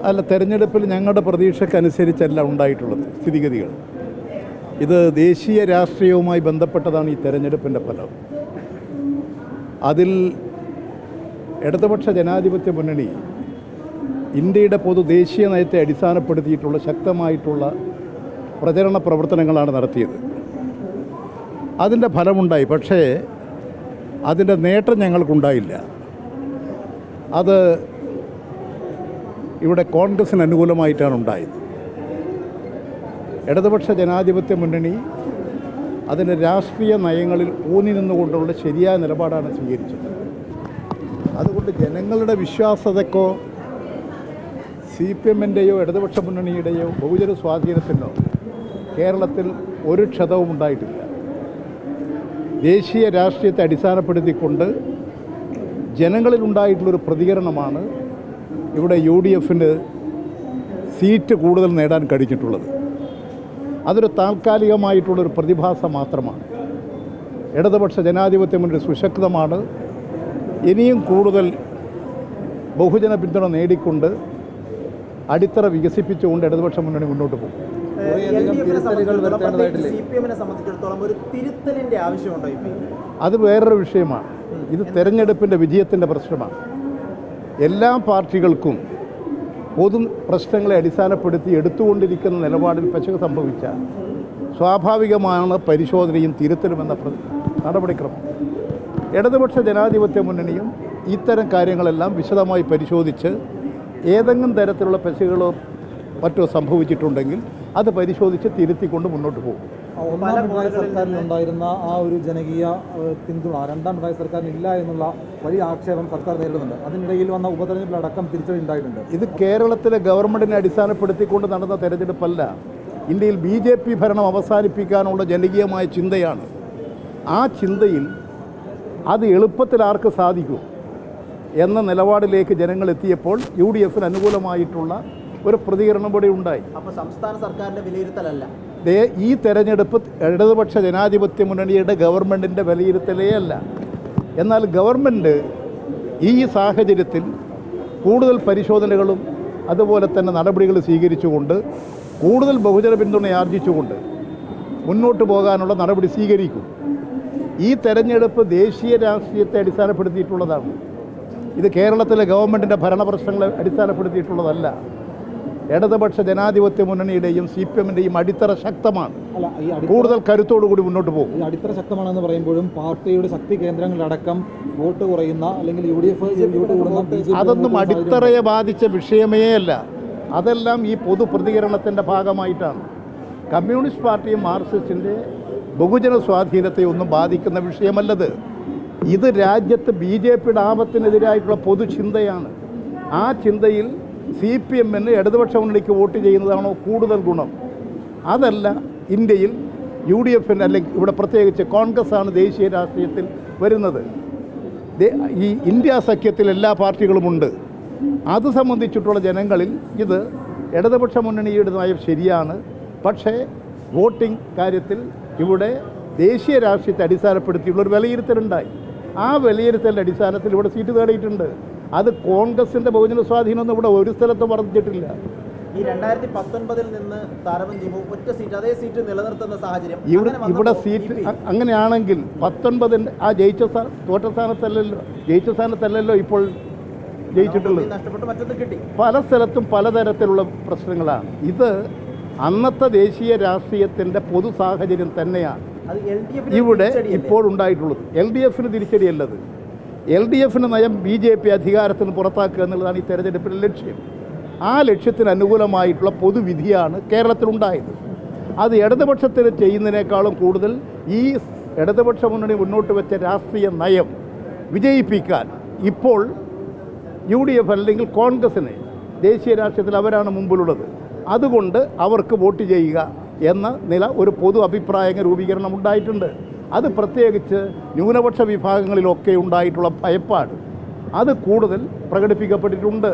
അല്ല, തെരഞ്ഞെടുപ്പിൽ ഞങ്ങളുടെ പ്രതീക്ഷയ്ക്കനുസരിച്ചല്ല ഉണ്ടായിട്ടുള്ളത് സ്ഥിതിഗതികൾ. ഇത് ദേശീയ രാഷ്ട്രീയവുമായി ബന്ധപ്പെട്ടതാണ് ഈ തെരഞ്ഞെടുപ്പിൻ്റെ ഫലം. അതിൽ ഇടതുപക്ഷ ജനാധിപത്യ മുന്നണി ഇന്ത്യയുടെ ദേശീയ നയത്തെ അടിസ്ഥാനപ്പെടുത്തിയിട്ടുള്ള ശക്തമായിട്ടുള്ള പ്രചരണ പ്രവർത്തനങ്ങളാണ് നടത്തിയത്. അതിൻ്റെ ഫലമുണ്ടായി. പക്ഷേ അതിൻ്റെ നേട്ടം ഞങ്ങൾക്കുണ്ടായില്ല. അത് ഇവിടെ കോൺഗ്രസിന് അനുകൂലമായിട്ടാണ് ഉണ്ടായത്. ഇടതുപക്ഷ ജനാധിപത്യ മുന്നണി അതിൻ്റെ രാഷ്ട്രീയ നയങ്ങളിൽ ഊന്നി നിന്നുകൊണ്ടുള്ള ശരിയായ നിലപാടാണ് സ്വീകരിച്ചത്. അതുകൊണ്ട് ജനങ്ങളുടെ വിശ്വാസതയ്ക്കോ CPM-ൻ്റെയോ ഇടതുപക്ഷ മുന്നണിയുടെയോ ബഹുജന സ്വാധീനത്തിനോ കേരളത്തിൽ ഒരു ക്ഷതവും ഉണ്ടായിട്ടില്ല. ദേശീയ രാഷ്ട്രീയത്തെ അടിസ്ഥാനപ്പെടുത്തിക്കൊണ്ട് ജനങ്ങളിലുണ്ടായിട്ടുള്ളൊരു പ്രതികരണമാണ് ഇവിടെ UDF-ന് സീറ്റ് കൂടുതൽ നേടാൻ കഴിഞ്ഞിട്ടുള്ളത്. അതൊരു താൽക്കാലികമായിട്ടുള്ളൊരു പ്രതിഭാസം മാത്രമാണ്. ഇടതുപക്ഷ ജനാധിപത്യ മുന്നണി സുശക്തമാണ്. ഇനിയും കൂടുതൽ ബഹുജന പിന്തുണ നേടിക്കൊണ്ട് അടിത്തറ വികസിപ്പിച്ചുകൊണ്ട് ഇടതുപക്ഷ മുന്നണി മുന്നോട്ട് പോകും. അത് വേറൊരു വിഷയമാണ്. ഇത് തെരഞ്ഞെടുപ്പിൻ്റെ വിജയത്തിൻ്റെ പ്രശ്നമാണ്. എല്ലാ പാർട്ടികൾക്കും പൊതു പ്രശ്നങ്ങളെ അടിസ്ഥാനപ്പെടുത്തി എടുത്തുകൊണ്ടിരിക്കുന്ന നിലപാടിൽ പെശക് സംഭവിച്ചാൽ സ്വാഭാവികമാണ് പരിശോധനയും തിരുത്തലുമെന്ന നടപടിക്രമം. ഇടതുപക്ഷ ജനാധിപത്യ മുന്നണിയും ഇത്തരം കാര്യങ്ങളെല്ലാം വിശദമായി പരിശോധിച്ച് ഏതെങ്കിലും തരത്തിലുള്ള പെശകുകളോ മറ്റോ സംഭവിച്ചിട്ടുണ്ടെങ്കിൽ അത് പരിശോധിച്ച് തിരുത്തിക്കൊണ്ട് മുന്നോട്ട് പോകും. ഒന്നാം പിണറായി സർക്കാരിനുണ്ടായിരുന്ന ആ ഒരു ജനകീയ പിന്തുണ രണ്ടാം പിണറായി സർക്കാരിന് ഇല്ല എന്നുള്ള വലിയ ആക്ഷേപം സർക്കാർ നേരിടുന്നുണ്ട്. അതിനിടയിൽ വന്ന ഉപതെരഞ്ഞെടുപ്പിലടക്കം തിരിച്ചടി ഉണ്ടായിട്ടുണ്ട്. ഇത് കേരളത്തിലെ ഗവൺമെൻറ്റിനെ അടിസ്ഥാനപ്പെടുത്തിക്കൊണ്ട് നടന്ന തെരഞ്ഞെടുപ്പല്ല. ഇന്ത്യയിൽ BJP ഭരണം അവസാനിപ്പിക്കാനുള്ള ജനകീയമായ ചിന്തയാണ്. ആ ചിന്തയിൽ അത് എളുപ്പത്തിൽ ആർക്ക് സാധിക്കും എന്ന നിലപാടിലേക്ക് ജനങ്ങൾ എത്തിയപ്പോൾ UDF-ന് അനുകൂലമായിട്ടുള്ള ഒരു പ്രതികരണം കൂടി ഉണ്ടായി. അപ്പോൾ സംസ്ഥാന സർക്കാരിൻ്റെ വിലയിരുത്തലല്ല ഈ തെരഞ്ഞെടുപ്പ് ഇടതുപക്ഷ ജനാധിപത്യ മുന്നണിയുടെ ഗവൺമെൻറ്റിൻ്റെ വിലയിരുത്തലേ അല്ല. എന്നാൽ ഗവൺമെൻറ് ഈ സാഹചര്യത്തിൽ കൂടുതൽ പരിശോധനകളും അതുപോലെ തന്നെ നടപടികൾ സ്വീകരിച്ചുകൊണ്ട് കൂടുതൽ ബഹുജന പിന്തുണ ആർജിച്ചുകൊണ്ട് മുന്നോട്ട് പോകാനുള്ള നടപടി സ്വീകരിക്കും. ഈ തെരഞ്ഞെടുപ്പ് ദേശീയ രാഷ്ട്രീയത്തെ അടിസ്ഥാനപ്പെടുത്തിയിട്ടുള്ളതാണ്. ഇത് കേരളത്തിലെ ഗവൺമെൻറ്റിൻ്റെ ഭരണപ്രശ്നങ്ങളെ അടിസ്ഥാനപ്പെടുത്തിയിട്ടുള്ളതല്ല. ഇടതുപക്ഷ ജനാധിപത്യ മുന്നണിയുടെയും CPM-ൻ്റെയും അടിത്തറ ശക്തമാണ്. കൂടുതൽ കരുത്തോടുകൂടി മുന്നോട്ട് പോകും. ഈ അടിത്തറ ശക്തമാണെന്ന് പറയുമ്പോഴും പാർട്ടിയുടെ ശക്തി കേന്ദ്രങ്ങളിലടക്കം വോട്ട് കുറയുന്ന അല്ലെങ്കിൽ UDF അതൊന്നും അടിത്തറയെ ബാധിച്ച വിഷയമേ അല്ല. അതെല്ലാം ഈ പൊതു പ്രതികരണത്തിൻ്റെ ഭാഗമായിട്ടാണ്. കമ്മ്യൂണിസ്റ്റ് പാർട്ടിയും മാർക്സിസ്റ്റിൻ്റെ ബഹുജന സ്വാധീനത്തെ ഒന്നും ബാധിക്കുന്ന വിഷയമല്ലത്. ഇത് രാജ്യത്ത് BJP-യുടെ ആപത്തിനെതിരായിട്ടുള്ള പൊതുചിന്തയാണ്. ആ ചിന്തയിൽ CPM-ന് ഇടതുപക്ഷ മുന്നണിക്ക് വോട്ട് ചെയ്യുന്നതാണോ കൂടുതൽ ഗുണം? അതല്ല. ഇന്ത്യയിൽ UDF-ന് അല്ലെങ്കിൽ ഇവിടെ പ്രത്യേകിച്ച് കോൺഗ്രസ്സാണ് ദേശീയ രാഷ്ട്രീയത്തിൽ വരുന്നത്. ഈ ഇന്ത്യ സഖ്യത്തിൽ എല്ലാ പാർട്ടികളുമുണ്ട്. അത് സംബന്ധിച്ചിട്ടുള്ള ജനങ്ങളിൽ ഇത് ഇടതുപക്ഷ മുന്നണിയുടെ നയം ശരിയാണ്. പക്ഷേ വോട്ടിംഗ് കാര്യത്തിൽ ഇവിടെ ദേശീയ രാഷ്ട്രീയത്തെ അടിസ്ഥാനപ്പെടുത്തിയുള്ളൊരു വിലയിരുത്തലുണ്ടായി. ആ വിലയിരുത്തലിൻ്റെ അടിസ്ഥാനത്തിൽ ഇവിടെ സീറ്റ് നേടിയിട്ടുണ്ട്. അത് കോൺഗ്രസിൻ്റെ ബഹുജന സ്വാധീനമൊന്നും ഇവിടെ ഒരു സ്ഥലത്തും വർദ്ധിച്ചിട്ടില്ല. ഈ 2019 നിന്ന് താരതമ്യം ചെയ്യുമ്പോൾ ഒറ്റ സീറ്റ് അതേ സീറ്റ് നിലനിർത്തുന്ന സാഹചര്യം ഇവിടെ സീറ്റ് അങ്ങനെയാണെങ്കിൽ 19 ആ തോറ്റ സ്ഥാനത്തല്ലല്ലോ, ജയിച്ച സ്ഥാനത്തല്ലല്ലോ ഇപ്പോൾ ജയിച്ചിട്ടുള്ളത്. പല സ്ഥലത്തും പലതരത്തിലുള്ള പ്രശ്നങ്ങളാണ്. ഇത് അന്നത്തെ ദേശീയ രാഷ്ട്രീയത്തിൻ്റെ പൊതു സാഹചര്യം തന്നെയാണ് ഇവിടെ ഇപ്പോൾ ഉണ്ടായിട്ടുള്ളത്. LDF-ന് തിരിച്ചടിയല്ലത്. LDF-ന് നയം BJP അധികാരത്തിന് പുറത്താക്കുക എന്നുള്ളതാണ് ഈ തെരഞ്ഞെടുപ്പിൻ്റെ ലക്ഷ്യം. ആ ലക്ഷ്യത്തിന് അനുകൂലമായിട്ടുള്ള പൊതുവിധിയാണ് കേരളത്തിലുണ്ടായത്. അത് ഇടതുപക്ഷത്തിന് ചെയ്യുന്നതിനേക്കാളും കൂടുതൽ ഈ ഇടതുപക്ഷ മുന്നണി മുന്നോട്ട് വെച്ച രാഷ്ട്രീയ നയം വിജയിപ്പിക്കാൻ ഇപ്പോൾ UDF അല്ലെങ്കിൽ കോൺഗ്രസിനെ ദേശീയ രാഷ്ട്രീയത്തിൽ അവരാണ് മുമ്പിലുള്ളത്. അതുകൊണ്ട് അവർക്ക് വോട്ട് ചെയ്യുക എന്ന നില ഒരു പൊതു അഭിപ്രായ രൂപീകരണം ഉണ്ടായിട്ടുണ്ട്. അത് പ്രത്യേകിച്ച് ന്യൂനപക്ഷ വിഭാഗങ്ങളിലൊക്കെ ഉണ്ടായിട്ടുള്ള ഭയപ്പാട് അത് കൂടുതൽ പ്രകടിപ്പിക്കപ്പെട്ടിട്ടുണ്ട്.